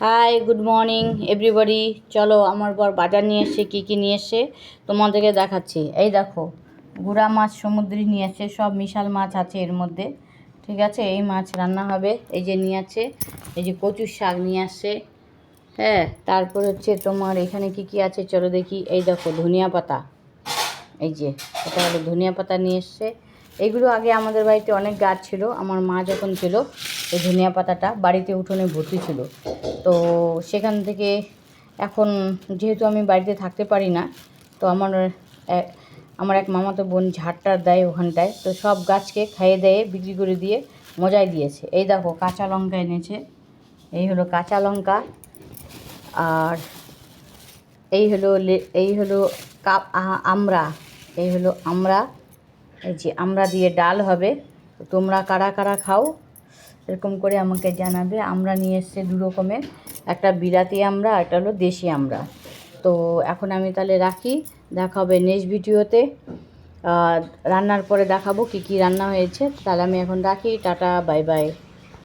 High, good morning everybody. চলো, আমার বর বাজার নিয়ে এসে কী নিয়ে এসে তোমাদেরকে দেখাচ্ছি। এই দেখো, গুড়া মাছ সমুদ্রে নিয়ে এসে, সব মিশাল মাছ আছে এর মধ্যে। ঠিক আছে, এই মাছ রান্না হবে। এই যে নিয়ে আছে, এই যে কচুর শাক নিয়ে আসছে। হ্যাঁ, তারপর হচ্ছে তোমার এখানে কী আছে চলো দেখি। এই দেখো ধনিয়া পাতা, এই যে এটা হলো ধনিয়া পাতা নিয়ে এসছে। এগুলো আগে আমাদের বাড়িতে অনেক গাছ ছিল, আমার মা যখন ছিল এই ধনিয়া পাতাটা বাড়িতে উঠোনে ভর্তি ছিল। তো সেখান থেকে এখন যেহেতু আমি বাড়িতে থাকতে পারি না, তো আমার এক মামাতো বোন ঝাড়টার দেয় ওখানটায়, তো সব গাছকে খাইয়ে দেয়ে বিক্রি করে দিয়ে মজাই দিয়েছে। এই দেখো কাঁচা লঙ্কা এনেছে, এই হলো কাঁচা লঙ্কা। আর এই হলো আমড়া, এই হলো আমড়া। এই যে আমড়া দিয়ে ডাল হবে। তো তোমরা কারা কারা খাও এরকম করে আমাকে জানাবে। আমরা নিয়ে এসছে দু রকমের, একটা বিলাতি আমড়া, একটা হলো দেশি আমড়া। তো এখন আমি তাহলে রাখি, দেখা হবে নেক্সট ভিডিওতে। রান্নার পরে দেখাবো কী রান্না হয়েছে। তাহলে আমি এখন রাখি, টাটা, বাই বাই।